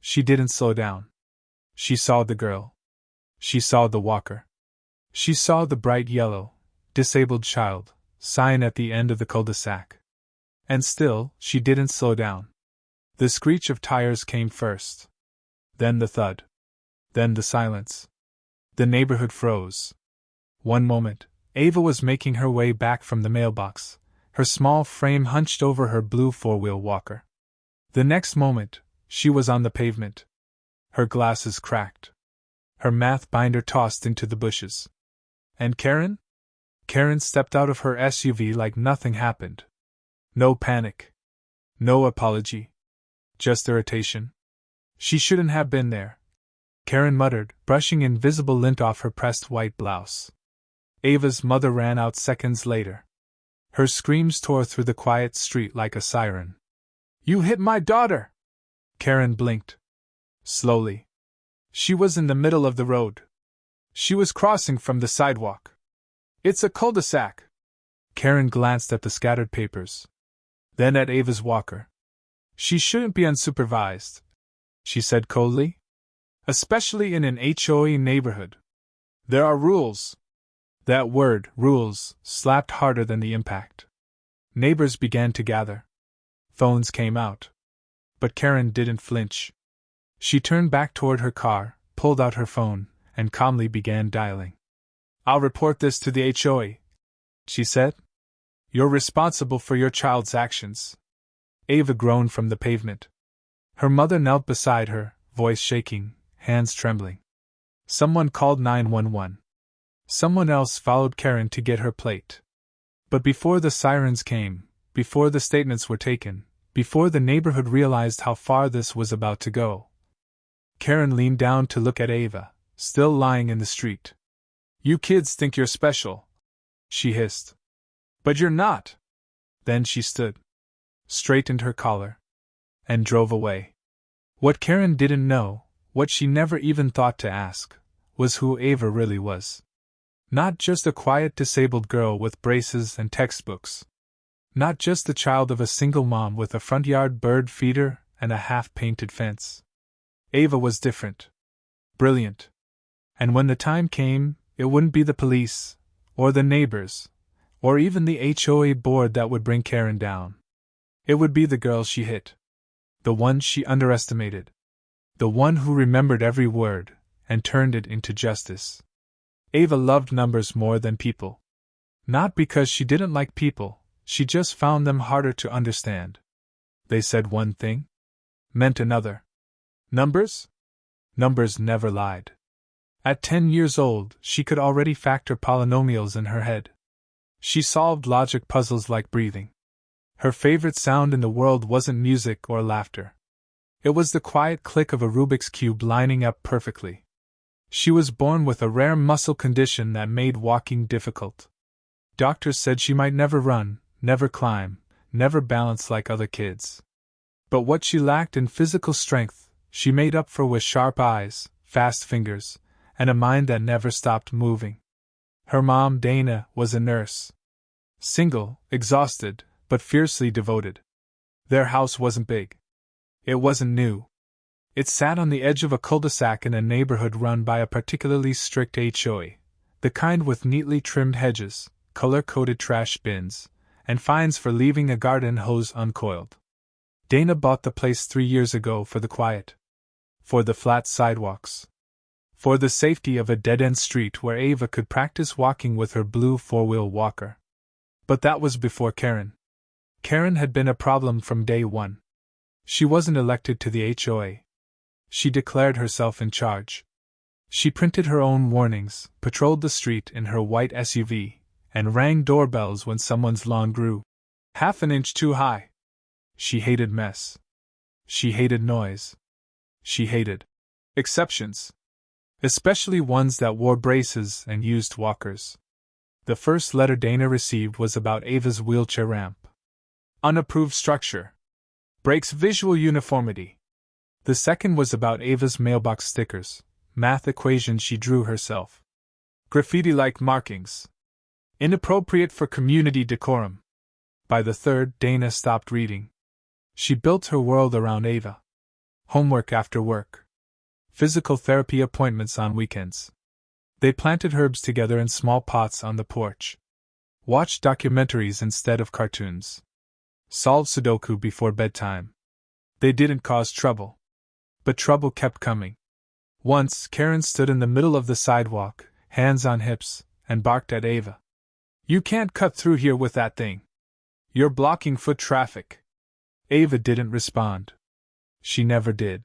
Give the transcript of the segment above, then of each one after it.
She didn't slow down. She saw the girl. She saw the walker. She saw the bright yellow, disabled child, sign at the end of the cul-de-sac. And still, she didn't slow down. The screech of tires came first. Then the thud. Then the silence. The neighborhood froze. One moment, Ava was making her way back from the mailbox, her small frame hunched over her blue four-wheel walker. The next moment, she was on the pavement. Her glasses cracked. Her math binder tossed into the bushes. And Karen? Karen stepped out of her SUV like nothing happened. No panic. No apology. Just irritation. She shouldn't have been there, Karen muttered, brushing invisible lint off her pressed white blouse. Ava's mother ran out seconds later. Her screams tore through the quiet street like a siren. "You hit my daughter!" Karen blinked. Slowly. She was in the middle of the road. She was crossing from the sidewalk. "It's a cul-de-sac." Karen glanced at the scattered papers. Then at Ava's walker. "She shouldn't be unsupervised," she said coldly. "Especially in an HOA neighborhood. There are rules." That word, rules, slapped harder than the impact. Neighbors began to gather. Phones came out. But Karen didn't flinch. She turned back toward her car, pulled out her phone, and calmly began dialing. "I'll report this to the HOA," she said. "You're responsible for your child's actions." Ava groaned from the pavement. Her mother knelt beside her, voice shaking, hands trembling. Someone called 911. Someone else followed Karen to get her plate. But before the sirens came, before the statements were taken, before the neighborhood realized how far this was about to go, Karen leaned down to look at Ava, still lying in the street. "You kids think you're special," she hissed. "But you're not." Then she stood, straightened her collar, and drove away. What Karen didn't know, what she never even thought to ask, was who Ava really was. Not just a quiet disabled girl with braces and textbooks. Not just the child of a single mom with a front yard bird feeder and a half-painted fence. Ava was different. Brilliant. And when the time came, it wouldn't be the police, or the neighbors, or even the HOA board that would bring Karen down. It would be the girl she hit. The one she underestimated. The one who remembered every word, and turned it into justice. Ava loved numbers more than people. Not because she didn't like people, she just found them harder to understand. They said one thing, meant another. Numbers? Numbers never lied. At 10 years old, she could already factor polynomials in her head. She solved logic puzzles like breathing. Her favorite sound in the world wasn't music or laughter. It was the quiet click of a Rubik's Cube lining up perfectly. She was born with a rare muscle condition that made walking difficult. Doctors said she might never run, never climb, never balance like other kids. But what she lacked in physical strength, she made up for with sharp eyes, fast fingers, and a mind that never stopped moving. Her mom, Dana, was a nurse. Single, exhausted, but fiercely devoted. Their house wasn't big. It wasn't new. It sat on the edge of a cul-de-sac in a neighborhood run by a particularly strict HOA, the kind with neatly trimmed hedges, color-coded trash bins, and fines for leaving a garden hose uncoiled. Dana bought the place 3 years ago for the quiet. For the flat sidewalks. For the safety of a dead-end street where Ava could practice walking with her blue four-wheel walker. But that was before Karen. Karen had been a problem from day one. She wasn't elected to the HOA. She declared herself in charge. She printed her own warnings, patrolled the street in her white SUV, and rang doorbells when someone's lawn grew half an inch too high. She hated mess. She hated noise. She hated exceptions. Especially ones that wore braces and used walkers. The first letter Dana received was about Ava's wheelchair ramp. Unapproved structure. Breaks visual uniformity. The second was about Ava's mailbox stickers, math equations she drew herself. Graffiti-like markings. Inappropriate for community decorum. By the third, Dana stopped reading. She built her world around Ava. Homework after work. Physical therapy appointments on weekends. They planted herbs together in small pots on the porch. Watched documentaries instead of cartoons. Solved Sudoku before bedtime. They didn't cause trouble. But trouble kept coming. Once, Karen stood in the middle of the sidewalk, hands on hips, and barked at Ava. "You can't cut through here with that thing. You're blocking foot traffic." Ava didn't respond. She never did.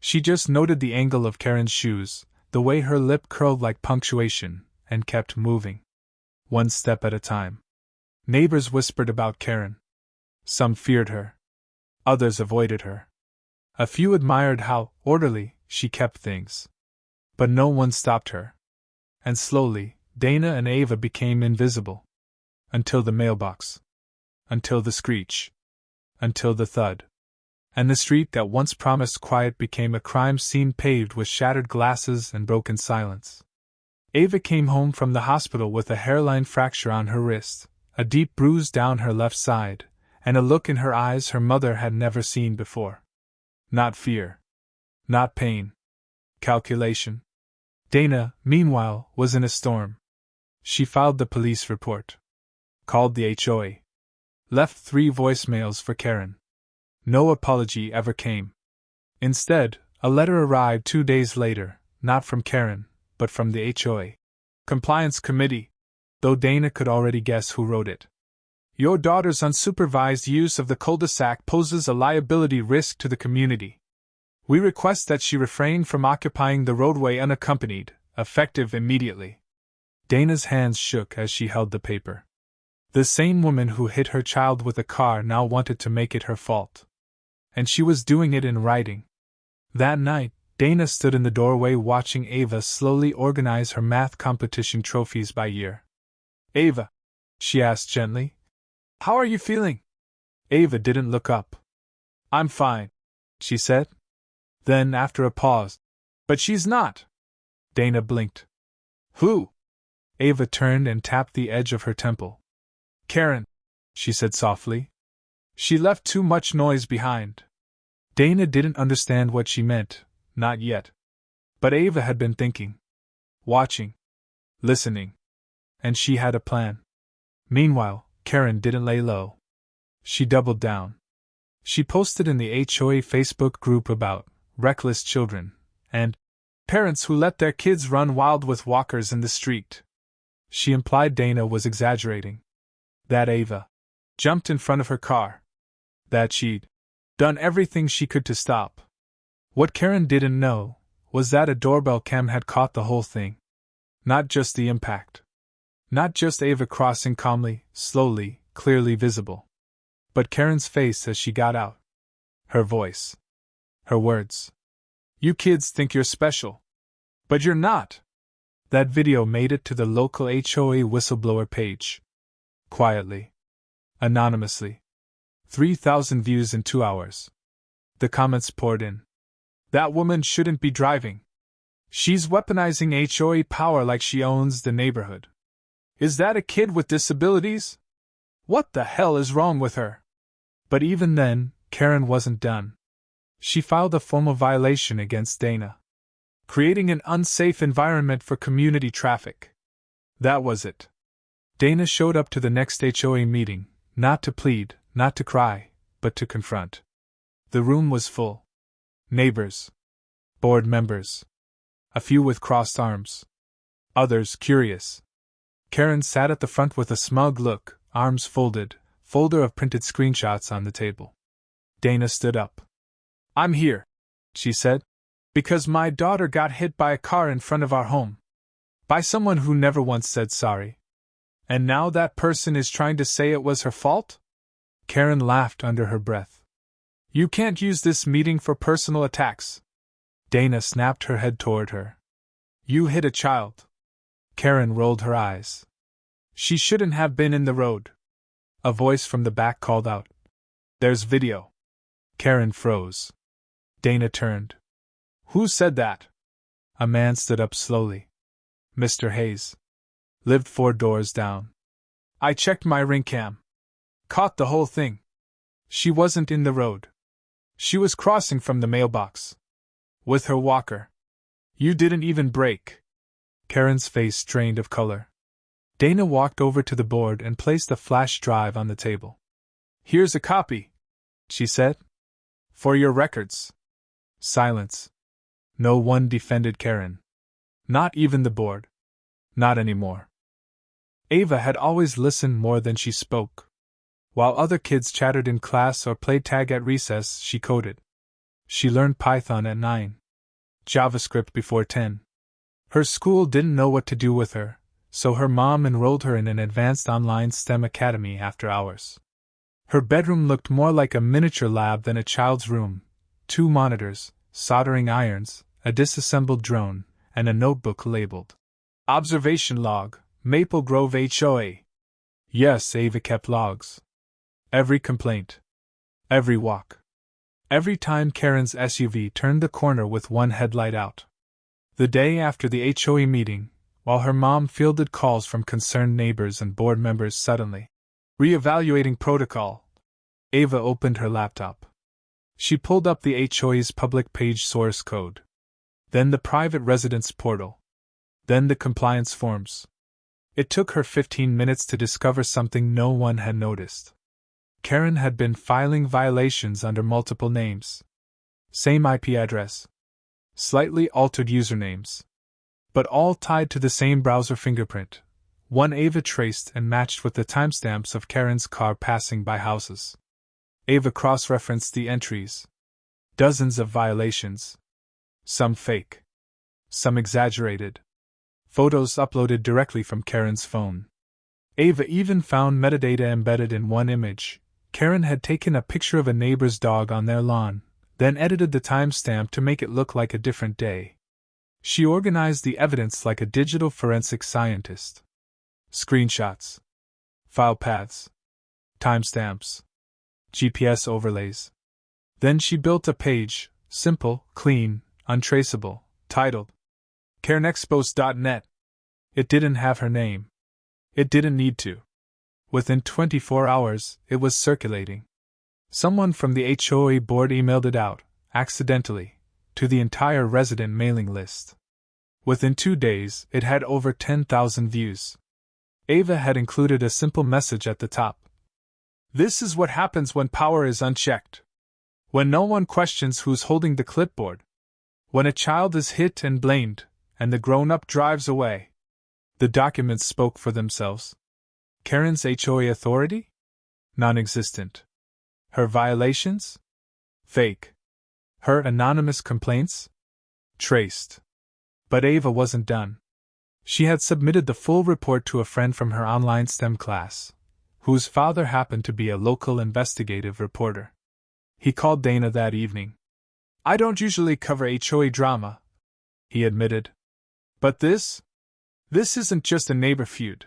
She just noted the angle of Karen's shoes, the way her lip curled like punctuation, and kept moving. One step at a time. Neighbors whispered about Karen. Some feared her. Others avoided her. A few admired how orderly she kept things. But no one stopped her. And slowly, Dana and Ava became invisible. Until the mailbox. Until the screech. Until the thud. And the street that once promised quiet became a crime scene paved with shattered glasses and broken silence. Ava came home from the hospital with a hairline fracture on her wrist, a deep bruise down her left side, and a look in her eyes her mother had never seen before. Not fear. Not pain. Calculation. Dana, meanwhile, was in a storm. She filed the police report. Called the HOA. Left 3 voicemails for Karen. No apology ever came. Instead, a letter arrived 2 days later, not from Karen, but from the HOA Compliance Committee, though Dana could already guess who wrote it. "Your daughter's unsupervised use of the cul-de-sac poses a liability risk to the community. We request that she refrain from occupying the roadway unaccompanied, effective immediately." Dana's hands shook as she held the paper. The same woman who hit her child with a car now wanted to make it her fault. And she was doing it in writing. That night, Dana stood in the doorway watching Ava slowly organize her math competition trophies by year. "Ava," she asked gently, "how are you feeling?" Ava didn't look up. "I'm fine," she said. Then, after a pause, "But she's not." Dana blinked. "Who?" Ava turned and tapped the edge of her temple. "Karen," she said softly. "She left too much noise behind." Dana didn't understand what she meant, not yet. But Ava had been thinking. Watching. Listening. And she had a plan. Meanwhile, Karen didn't lay low. She doubled down. She posted in the HOA Facebook group about reckless children and parents who let their kids run wild with walkers in the street. She implied Dana was exaggerating. That Ava jumped in front of her car. That she'd done everything she could to stop. What Karen didn't know was that a doorbell cam had caught the whole thing. Not just the impact. Not just Ava crossing calmly, slowly, clearly visible. But Karen's face as she got out. Her voice. Her words. "You kids think you're special. But you're not." That video made it to the local HOA whistleblower page. Quietly. Anonymously. 3,000 views in 2 hours. The comments poured in. "That woman shouldn't be driving. She's weaponizing HOA power like she owns the neighborhood. Is that a kid with disabilities? What the hell is wrong with her?" But even then, Karen wasn't done. She filed a formal violation against Dana. Creating an unsafe environment for community traffic. That was it. Dana showed up to the next HOA meeting, not to plead, not to cry, but to confront. The room was full. Neighbors. Board members. A few with crossed arms. Others curious. Karen sat at the front with a smug look, arms folded, folder of printed screenshots on the table. Dana stood up. "I'm here," she said, "because my daughter got hit by a car in front of our home. By someone who never once said sorry. And now that person is trying to say it was her fault?" Karen laughed under her breath. "You can't use this meeting for personal attacks." Dana snapped her head toward her. "You hit a child." Karen rolled her eyes. "She shouldn't have been in the road." A voice from the back called out. "There's video." Karen froze. Dana turned. "Who said that?" A man stood up slowly. "Mr. Hayes. Lived 4 doors down. I checked my ring cam. Caught the whole thing. She wasn't in the road." She was crossing from the mailbox. With her walker. You didn't even brake. Karen's face strained of color. Dana walked over to the board and placed a flash drive on the table. Here's a copy, she said. For your records. Silence. No one defended Karen. Not even the board. Not anymore. Ava had always listened more than she spoke. While other kids chattered in class or played tag at recess, she coded. She learned Python at 9. JavaScript before 10. Her school didn't know what to do with her, so her mom enrolled her in an advanced online STEM academy after hours. Her bedroom looked more like a miniature lab than a child's room: 2 monitors, soldering irons, a disassembled drone, and a notebook labeled Observation Log, Maple Grove HOA. Yes, Ava kept logs. Every complaint. Every walk. Every time Karen's SUV turned the corner with one headlight out. The day after the HOA meeting, while her mom fielded calls from concerned neighbors and board members suddenly reevaluating protocol, Ava opened her laptop. She pulled up the HOA's public page source code. Then the private residence portal. Then the compliance forms. It took her 15 minutes to discover something no one had noticed. Karen had been filing violations under multiple names. Same IP address. Slightly altered usernames. But all tied to the same browser fingerprint. One Ava traced and matched with the timestamps of Karen's car passing by houses. Ava cross-referenced the entries. Dozens of violations. Some fake. Some exaggerated. Photos uploaded directly from Karen's phone. Ava even found metadata embedded in one image. Karen had taken a picture of a neighbor's dog on their lawn, then edited the timestamp to make it look like a different day. She organized the evidence like a digital forensic scientist. Screenshots. File paths. Timestamps. GPS overlays. Then she built a page, simple, clean, untraceable, titled KarenExposed.net. It didn't have her name. It didn't need to. Within 24 hours, it was circulating. Someone from the HOA board emailed it out, accidentally, to the entire resident mailing list. Within 2 days, it had over 10,000 views. Ava had included a simple message at the top. This is what happens when power is unchecked. When no one questions who's holding the clipboard. When a child is hit and blamed, and the grown-up drives away. The documents spoke for themselves. Karen's HOA authority? Non-existent. Her violations? Fake. Her anonymous complaints? Traced. But Ava wasn't done. She had submitted the full report to a friend from her online STEM class, whose father happened to be a local investigative reporter. He called Dana that evening. I don't usually cover HOA drama, he admitted. But this isn't just a neighbor feud.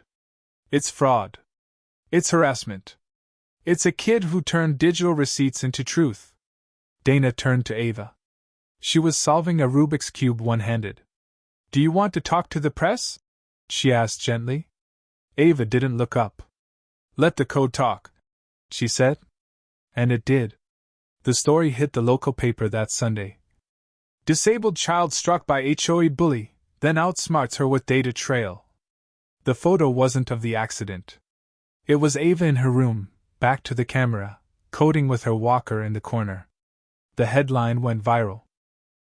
It's fraud. It's harassment. It's a kid who turned digital receipts into truth. Dana turned to Ava. She was solving a Rubik's Cube one-handed. Do you want to talk to the press? She asked gently. Ava didn't look up. Let the code talk, she said. And it did. The story hit the local paper that Sunday. Disabled child struck by HOA bully, then outsmarts her with data trail. The photo wasn't of the accident. It was Ava in her room, back to the camera, coding with her walker in the corner. The headline went viral.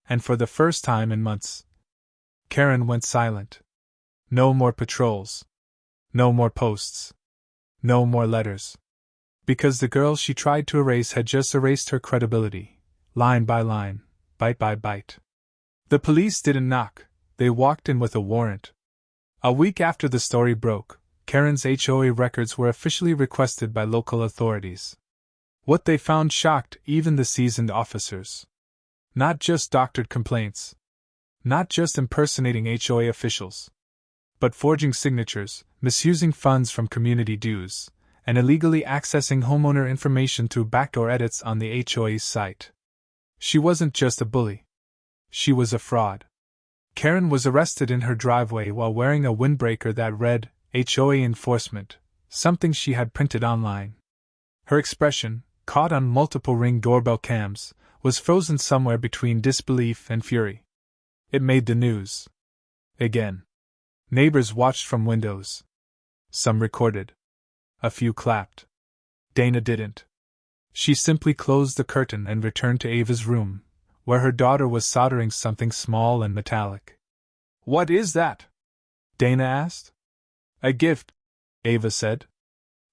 And for the first time in months, Karen went silent. No more patrols. No more posts. No more letters. Because the girl she tried to erase had just erased her credibility, line by line, bite by bite. The police didn't knock, they walked in with a warrant. A week after the story broke, Karen's HOA records were officially requested by local authorities. What they found shocked even the seasoned officers. Not just doctored complaints. Not just impersonating HOA officials. But forging signatures, misusing funds from community dues, and illegally accessing homeowner information through backdoor edits on the HOA's site. She wasn't just a bully. She was a fraud. Karen was arrested in her driveway while wearing a windbreaker that read, HOA enforcement, something she had printed online. Her expression, caught on multiple Ring doorbell cams, was frozen somewhere between disbelief and fury. It made the news. Again. Neighbors watched from windows. Some recorded. A few clapped. Dana didn't. She simply closed the curtain and returned to Ava's room, where her daughter was soldering something small and metallic. "What is that?" Dana asked. "A gift," Ava said.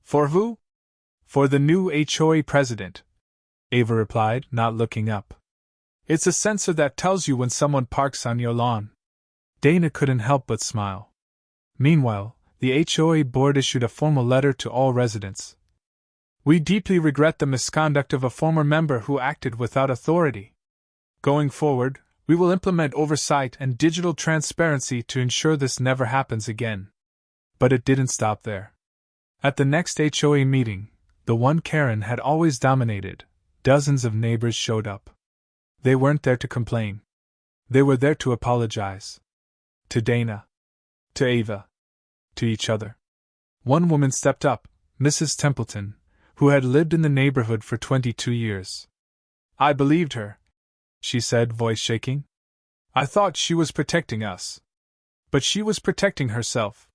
"For who?" "For the new HOA president," Ava replied, not looking up. "It's a sensor that tells you when someone parks on your lawn." Dana couldn't help but smile. Meanwhile, the HOA board issued a formal letter to all residents. "We deeply regret the misconduct of a former member who acted without authority. Going forward, we will implement oversight and digital transparency to ensure this never happens again." But it didn't stop there. At the next HOA meeting, the one Karen had always dominated, dozens of neighbors showed up. They weren't there to complain. They were there to apologize. To Dana. To Ava. To each other. One woman stepped up, Mrs. Templeton, who had lived in the neighborhood for 22 years. "I believed her," she said, voice shaking. "I thought she was protecting us. But she was protecting herself.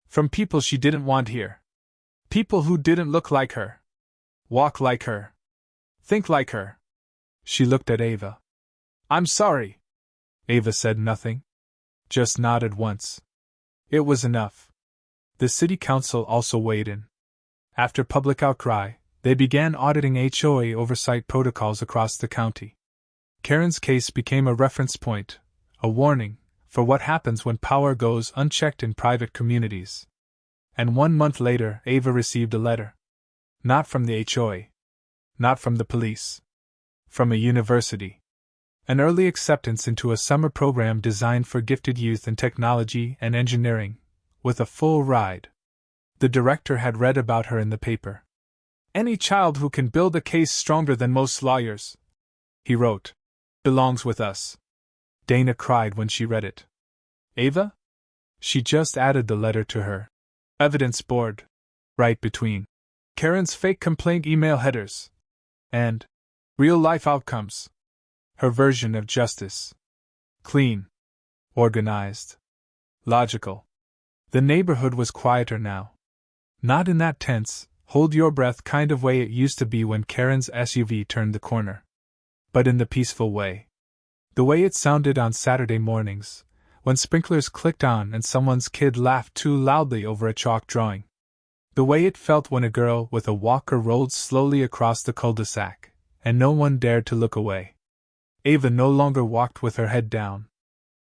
From people she didn't want here. People who didn't look like her. Walk like her. Think like her." She looked at Ava. "I'm sorry." Ava said nothing. Just nodded once. It was enough. The city council also weighed in. After public outcry, they began auditing HOA oversight protocols across the county. Karen's case became a reference point, a warning, for what happens when power goes unchecked in private communities. And 1 month later, Ava received a letter. Not from the HOA. Not from the police. From a university. An early acceptance into a summer program designed for gifted youth in technology and engineering, with a full ride. The director had read about her in the paper. "Any child who can build a case stronger than most lawyers," he wrote, "belongs with us." Dana cried when she read it. Ava? She just added the letter to her evidence board, right between Karen's fake complaint email headers and real-life outcomes. Her version of justice. Clean. Organized. Logical. The neighborhood was quieter now. Not in that tense, hold-your-breath kind of way it used to be when Karen's SUV turned the corner. But in the peaceful way. The way it sounded on Saturday mornings, when sprinklers clicked on and someone's kid laughed too loudly over a chalk drawing. The way it felt when a girl with a walker rolled slowly across the cul-de-sac, and no one dared to look away. Ava no longer walked with her head down.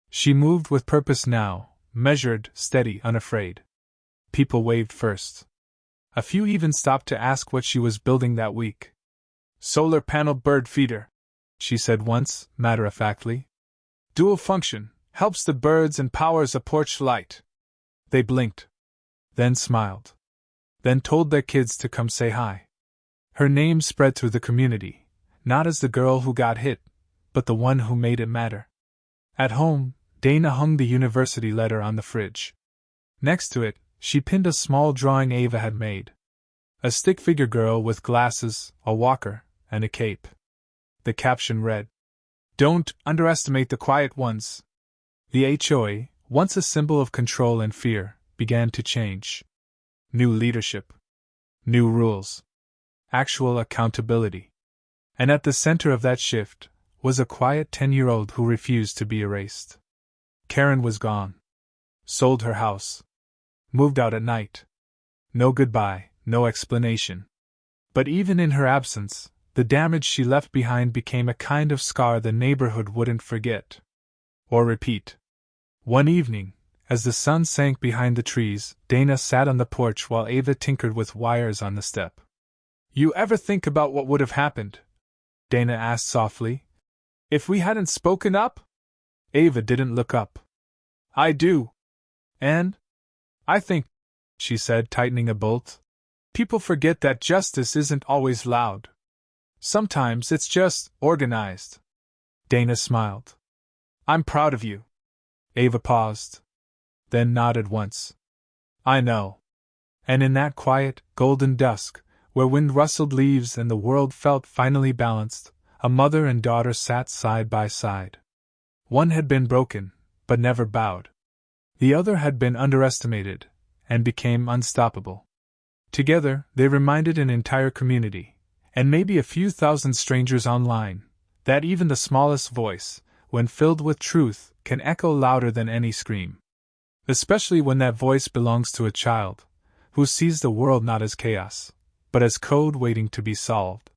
She moved with purpose now, measured, steady, unafraid. People waved first. A few even stopped to ask what she was building that week. "Solar panel bird feeder," she said once, matter-of-factly. "Dual function, helps the birds and powers a porch light." They blinked. Then smiled. Then told their kids to come say hi. Her name spread through the community, not as the girl who got hit, but the one who made it matter. At home, Dana hung the university letter on the fridge. Next to it, she pinned a small drawing Ava had made. A stick-figure girl with glasses, a walker, and a cape. The caption read, "Don't underestimate the quiet ones." The HOA, once a symbol of control and fear, began to change. New leadership. New rules. Actual accountability. And at the center of that shift was a quiet 10-year-old who refused to be erased. Karen was gone. Sold her house. Moved out at night. No goodbye, no explanation. But even in her absence, the damage she left behind became a kind of scar the neighborhood wouldn't forget. Or repeat. One evening, as the sun sank behind the trees, Dana sat on the porch while Ava tinkered with wires on the step. "You ever think about what would have happened?" Dana asked softly. "If we hadn't spoken up?" Ava didn't look up. "I do. And I think," she said, tightening a bolt, "people forget that justice isn't always loud. Sometimes it's just organized." Dana smiled. "I'm proud of you." Ava paused. Then nodded once. "I know." And in that quiet, golden dusk, where wind rustled leaves and the world felt finally balanced, A mother and daughter sat side by side. One had been broken, but never bowed. The other had been underestimated, and became unstoppable. Together, they reminded an entire community, and maybe a few thousand strangers online, that even the smallest voice, when filled with truth, can echo louder than any scream. Especially when that voice belongs to a child, who sees the world not as chaos, but as code waiting to be solved.